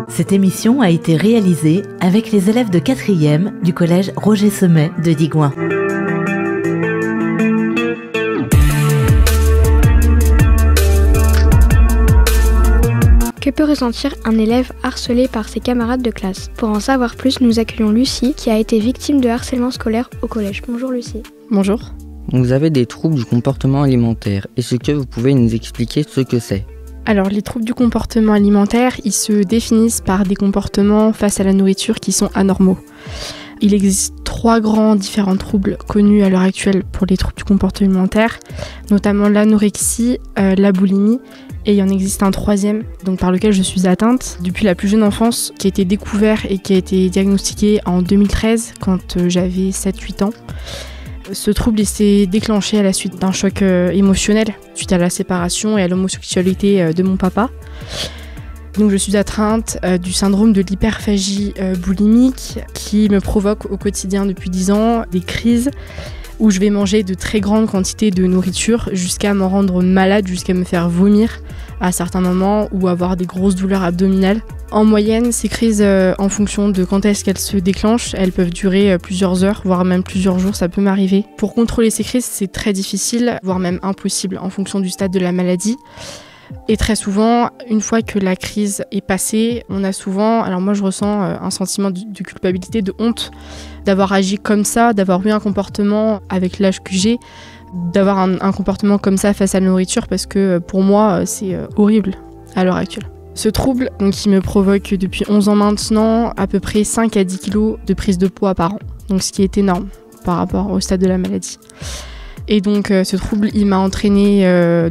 Cette émission a été réalisée avec les élèves de 4e du collège Roger Semet de Digoin. Que peut ressentir un élève harcelé par ses camarades de classe? Pour en savoir plus, nous accueillons Lucie qui a été victime de harcèlement scolaire au collège. Bonjour Lucie. Bonjour. Vous avez des troubles du comportement alimentaire. Est-ce que vous pouvez nous expliquer ce que c'est? Alors, les troubles du comportement alimentaire, ils se définissent par des comportements face à la nourriture qui sont anormaux. Il existe 3 différents troubles connus à l'heure actuelle pour les troubles du comportement alimentaire, notamment l'anorexie, la boulimie, et il y en existe un 3e, donc par lequel je suis atteinte depuis la plus jeune enfance, qui a été découvert et qui a été diagnostiqué en 2013, quand j'avais 7-8 ans. Ce trouble s'est déclenché à la suite d'un choc émotionnel, suite à la séparation et à l'homosexualité de mon papa. Donc je suis atteinte du syndrome de l'hyperphagie boulimique qui me provoque au quotidien depuis 10 ans des crises où je vais manger de très grandes quantités de nourriture jusqu'à m'en rendre malade, jusqu'à me faire vomir à certains moments ou avoir des grosses douleurs abdominales. En moyenne, ces crises, en fonction de quand est-ce qu'elles se déclenchent, elles peuvent durer plusieurs heures, voire même plusieurs jours, ça peut m'arriver. Pour contrôler ces crises, c'est très difficile, voire même impossible en fonction du stade de la maladie. Et très souvent, une fois que la crise est passée, on a souvent, alors moi je ressens un sentiment de culpabilité, de honte, d'avoir agi comme ça, d'avoir eu un comportement avec l'âge que j'ai, d'avoir un comportement comme ça face à la nourriture, parce que pour moi c'est horrible à l'heure actuelle. Ce trouble, donc, qui me provoque depuis 11 ans maintenant à peu près 5 à 10 kilos de prise de poids par an, donc ce qui est énorme par rapport au stade de la maladie. Et donc ce trouble, il m'a entraînée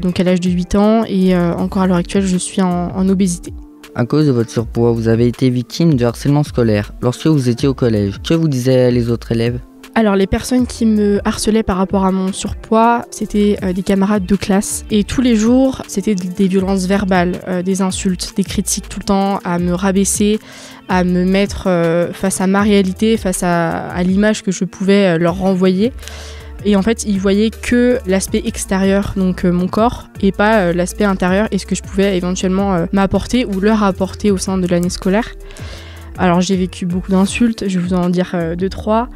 donc à l'âge de 8 ans et encore à l'heure actuelle, je suis en obésité. À cause de votre surpoids, vous avez été victime de harcèlement scolaire lorsque vous étiez au collège. Que vous disaient les autres élèves? Alors les personnes qui me harcelaient par rapport à mon surpoids, c'était des camarades de classe. Et tous les jours, c'était des violences verbales, des insultes, des critiques tout le temps, à me rabaisser, à me mettre face à ma réalité, face à l'image que je pouvais leur renvoyer. Et en fait, ils voyaient que l'aspect extérieur, donc mon corps, et pas l'aspect intérieur et ce que je pouvais éventuellement m'apporter ou leur apporter au sein de l'année scolaire. Alors j'ai vécu beaucoup d'insultes, je vais vous en dire 2-3.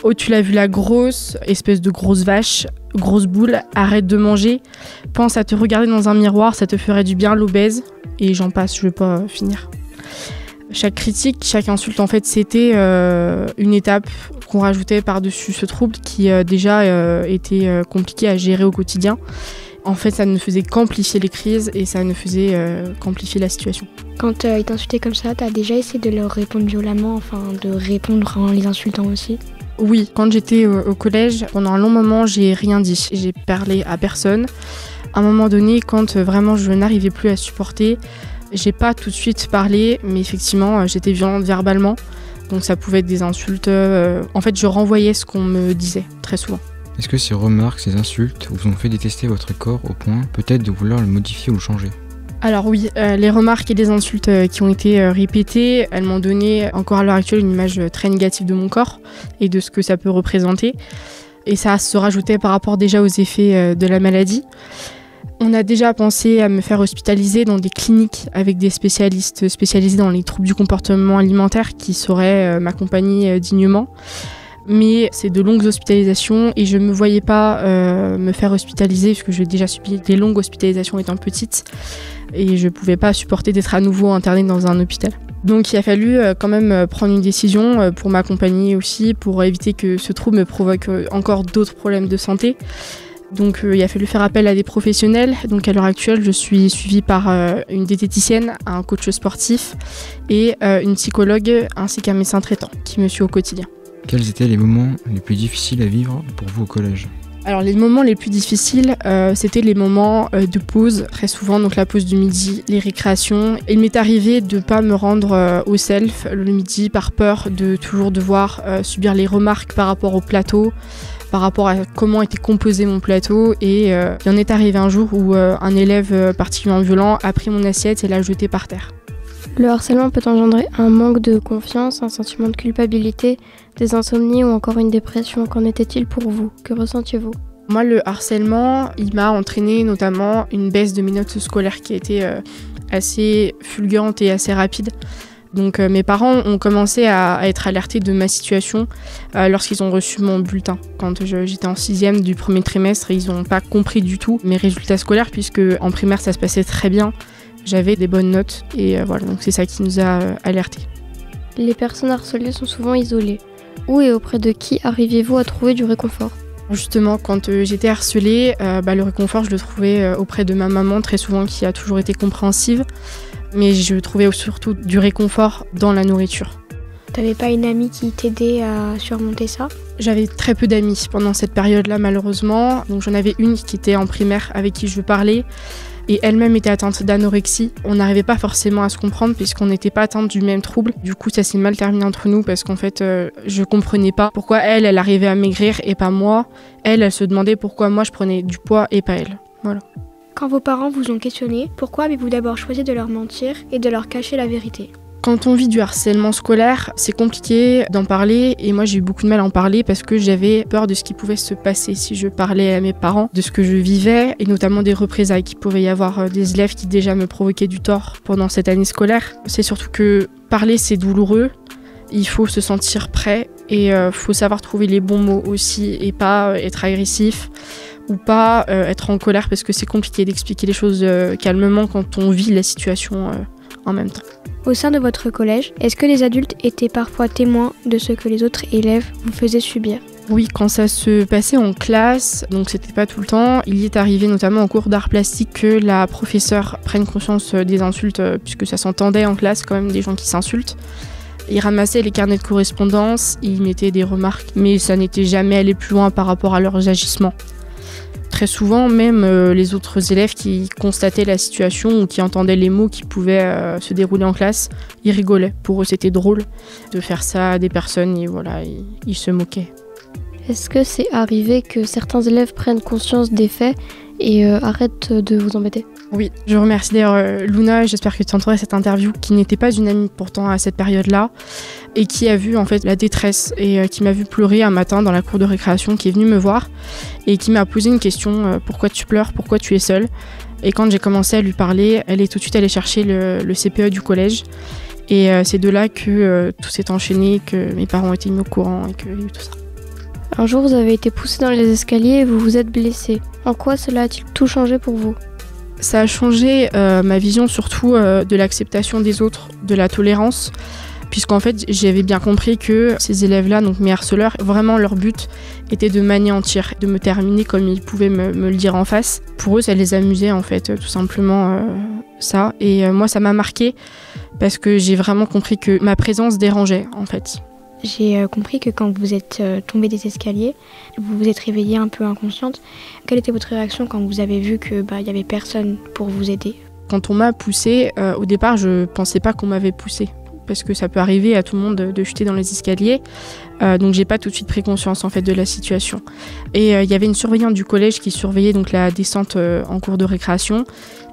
Oh, tu l'as vu la grosse, espèce de grosse vache, grosse boule, arrête de manger, pense à te regarder dans un miroir, ça te ferait du bien, l'obèse, et j'en passe, je vais pas finir. Chaque critique, chaque insulte, en fait, c'était une étape qu'on rajoutait par-dessus ce trouble qui déjà était compliqué à gérer au quotidien. En fait, ça ne faisait qu'amplifier les crises et ça ne faisait qu'amplifier la situation. Quand ils t'insultaient comme ça, t'as déjà essayé de leur répondre violemment, enfin de répondre en les insultant aussi? Oui, quand j'étais au collège, pendant un long moment, j'ai rien dit. J'ai parlé à personne. À un moment donné, quand vraiment je n'arrivais plus à supporter, j'ai pas tout de suite parlé, mais effectivement, j'étais violente verbalement. Donc ça pouvait être des insultes. En fait, je renvoyais ce qu'on me disait, très souvent. Est-ce que ces remarques, ces insultes vous ont fait détester votre corps au point peut-être de vouloir le modifier ou le changer? Alors oui, les remarques et les insultes qui ont été répétées, elles m'ont donné encore à l'heure actuelle une image très négative de mon corps et de ce que ça peut représenter. Et ça se rajoutait par rapport déjà aux effets de la maladie. On a déjà pensé à me faire hospitaliser dans des cliniques avec des spécialistes spécialisés dans les troubles du comportement alimentaire qui sauraient m'accompagner dignement. Mais c'est de longues hospitalisations et je ne me voyais pas me faire hospitaliser puisque j'ai déjà subi des longues hospitalisations étant petite et je ne pouvais pas supporter d'être à nouveau internée dans un hôpital. Donc il a fallu quand même prendre une décision pour m'accompagner aussi, pour éviter que ce trouble me provoque encore d'autres problèmes de santé. Donc il a fallu faire appel à des professionnels. Donc à l'heure actuelle, je suis suivie par une diététicienne, un coach sportif et une psychologue ainsi qu'un médecin traitant qui me suit au quotidien. Quels étaient les moments les plus difficiles à vivre pour vous au collège? Alors les moments les plus difficiles, c'était les moments de pause, très souvent, donc la pause du midi, les récréations. Il m'est arrivé de ne pas me rendre au self le midi par peur de toujours devoir subir les remarques par rapport au plateau, par rapport à comment était composé mon plateau. Et il en est arrivé un jour où un élève particulièrement violent a pris mon assiette et l'a jetée par terre. Le harcèlement peut engendrer un manque de confiance, un sentiment de culpabilité, des insomnies ou encore une dépression. Qu'en était-il pour vous? Que ressentiez-vous? Moi, le harcèlement, il m'a entraîné notamment une baisse de mes notes scolaires qui a été assez fulgurante et assez rapide. Donc mes parents ont commencé à être alertés de ma situation lorsqu'ils ont reçu mon bulletin. Quand j'étais en 6e du premier trimestre, ils n'ont pas compris du tout mes résultats scolaires puisque en primaire ça se passait très bien. J'avais des bonnes notes et voilà, donc c'est ça qui nous a alertés. Les personnes harcelées sont souvent isolées. Où et auprès de qui arriviez-vous à trouver du réconfort ? Justement, quand j'étais harcelée, le réconfort je le trouvais auprès de ma maman très souvent qui a toujours été compréhensive. Mais je trouvais surtout du réconfort dans la nourriture. T'avais pas une amie qui t'aidait à surmonter ça ? J'avais très peu d'amis pendant cette période-là, malheureusement. Donc j'en avais une qui était en primaire avec qui je parlais. Et elle-même était atteinte d'anorexie. On n'arrivait pas forcément à se comprendre puisqu'on n'était pas atteinte du même trouble. Du coup, ça s'est mal terminé entre nous parce qu'en fait, je comprenais pas pourquoi elle arrivait à maigrir et pas moi. Elle se demandait pourquoi moi je prenais du poids et pas elle. Voilà. Quand vos parents vous ont questionné, pourquoi avez-vous d'abord choisi de leur mentir et de leur cacher la vérité ? Quand on vit du harcèlement scolaire, c'est compliqué d'en parler et moi j'ai eu beaucoup de mal à en parler parce que j'avais peur de ce qui pouvait se passer si je parlais à mes parents, de ce que je vivais et notamment des représailles qu'il pouvait y avoir des élèves qui déjà me provoquaient du tort pendant cette année scolaire. C'est surtout que parler c'est douloureux, il faut se sentir prêt et faut savoir trouver les bons mots aussi et pas être agressif ou pas être en colère parce que c'est compliqué d'expliquer les choses calmement quand on vit la situation en même temps. Au sein de votre collège, est-ce que les adultes étaient parfois témoins de ce que les autres élèves vous faisaient subir ? Oui, quand ça se passait en classe, donc c'était pas tout le temps, il y est arrivé notamment en cours d'art plastique que la professeure prenne conscience des insultes puisque ça s'entendait en classe quand même des gens qui s'insultent. Ils ramassaient les carnets de correspondance, ils mettaient des remarques, mais ça n'était jamais allé plus loin par rapport à leurs agissements. Très souvent, même les autres élèves qui constataient la situation ou qui entendaient les mots qui pouvaient se dérouler en classe, ils rigolaient. Pour eux, c'était drôle de faire ça à des personnes et voilà, ils se moquaient. Est-ce que c'est arrivé que certains élèves prennent conscience des faits et arrêtent de vous embêter ? Oui, je remercie d'ailleurs Luna, j'espère que tu entendrais cette interview, qui n'était pas une amie pourtant à cette période-là, et qui a vu en fait la détresse et qui m'a vu pleurer un matin dans la cour de récréation, qui est venue me voir et qui m'a posé une question, pourquoi tu pleures, pourquoi tu es seule ? Et quand j'ai commencé à lui parler, elle est tout de suite allée chercher le CPE du collège. Et c'est de là que tout s'est enchaîné, que mes parents ont été mis au courant et qu'il y a eu tout ça. Un jour, vous avez été poussé dans les escaliers et vous vous êtes blessé. En quoi cela a-t-il tout changé pour vous ? Ça a changé ma vision surtout de l'acceptation des autres, de la tolérance, puisqu'en fait j'avais bien compris que ces élèves-là, donc mes harceleurs, vraiment leur but était de m'anéantir, de me terminer comme ils pouvaient me le dire en face. Pour eux, ça les amusait en fait, tout simplement ça. Et moi, ça m'a marqué parce que j'ai vraiment compris que ma présence dérangeait en fait. J'ai compris que quand vous êtes tombée des escaliers, vous vous êtes réveillée un peu inconsciente. Quelle était votre réaction quand vous avez vu que y avait personne pour vous aider ? Quand on m'a poussée, au départ, je pensais pas qu'on m'avait poussée. Parce que ça peut arriver à tout le monde de chuter dans les escaliers. Donc j'ai pas tout de suite pris conscience en fait de la situation. Et il y avait une surveillante du collège qui surveillait donc la descente en cours de récréation.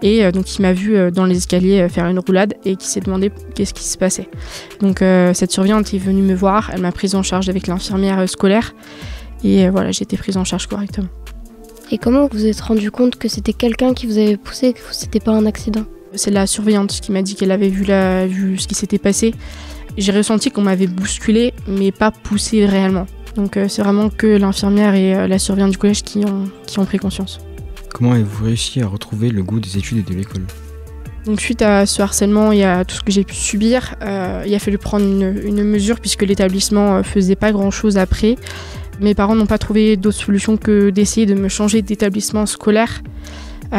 Et donc il m'a vu dans les escaliers faire une roulade et qui s'est demandé qu'est-ce qui se passait. Donc cette surveillante est venue me voir, elle m'a prise en charge avec l'infirmière scolaire. Et voilà, j'ai été prise en charge correctement. Et comment vous vous êtes rendu compte que c'était quelqu'un qui vous avait poussé, que c'était pas un accident ? C'est la surveillante qui m'a dit qu'elle avait vu ce qui s'était passé. J'ai ressenti qu'on m'avait bousculé, mais pas poussé réellement. Donc c'est vraiment que l'infirmière et la surveillante du collège qui ont pris conscience. Comment avez-vous réussi à retrouver le goût des études et de l'école ? Donc suite à ce harcèlement et à tout ce que j'ai pu subir, il a fallu prendre une mesure puisque l'établissement faisait pas grand-chose après. Mes parents n'ont pas trouvé d'autre solution que d'essayer de me changer d'établissement scolaire.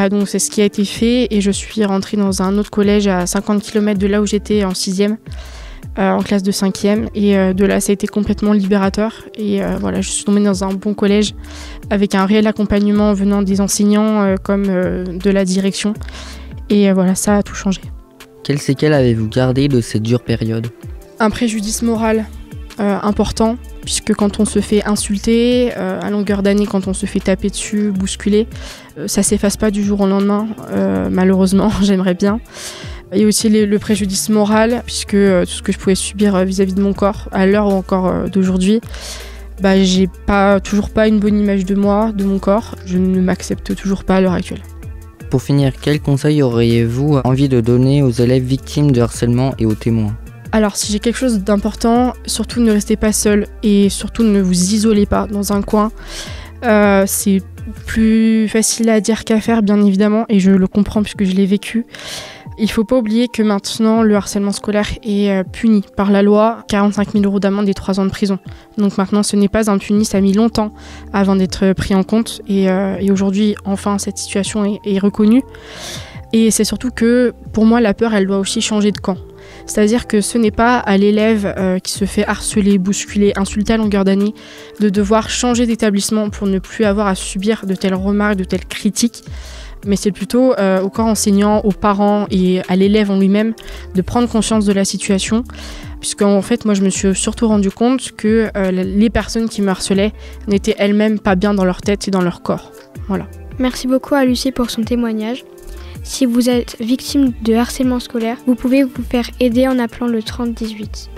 Donc c'est ce qui a été fait et je suis rentrée dans un autre collège à 50 km de là où j'étais en 6e, en classe de 5e. Et de là, ça a été complètement libérateur. Et voilà, je suis tombée dans un bon collège avec un réel accompagnement venant des enseignants comme de la direction. Et voilà, ça a tout changé. Quelles séquelles avez-vous gardées de cette dure période ? Un préjudice moral important, puisque quand on se fait insulter, à longueur d'année, quand on se fait taper dessus, bousculer, ça s'efface pas du jour au lendemain, malheureusement, j'aimerais bien. Et aussi le préjudice moral, puisque tout ce que je pouvais subir vis-à-vis de mon corps, à l'heure encore d'aujourd'hui, j'ai toujours pas une bonne image de moi, de mon corps. Je ne m'accepte toujours pas à l'heure actuelle. Pour finir, quel conseil auriez-vous envie de donner aux élèves victimes de harcèlement et aux témoins ? Alors si j'ai quelque chose d'important, surtout ne restez pas seul et surtout ne vous isolez pas dans un coin. C'est plus facile à dire qu'à faire bien évidemment et je le comprends puisque je l'ai vécu. Il ne faut pas oublier que maintenant le harcèlement scolaire est puni par la loi, 45 000 € d'amende et 3 ans de prison. Donc maintenant ce n'est pas impuni, ça a mis longtemps avant d'être pris en compte et aujourd'hui enfin cette situation est reconnue. Et c'est surtout que pour moi la peur elle doit aussi changer de camp. C'est-à-dire que ce n'est pas à l'élève qui se fait harceler, bousculer, insulter à longueur d'année de devoir changer d'établissement pour ne plus avoir à subir de telles remarques, de telles critiques. Mais c'est plutôt au corps enseignant, aux parents et à l'élève en lui-même de prendre conscience de la situation. Puisqu'en fait, moi je me suis surtout rendu compte que les personnes qui me harcelaient n'étaient elles-mêmes pas bien dans leur tête et dans leur corps. Voilà. Merci beaucoup à Lucie pour son témoignage. Si vous êtes victime de harcèlement scolaire, vous pouvez vous faire aider en appelant le 30 18.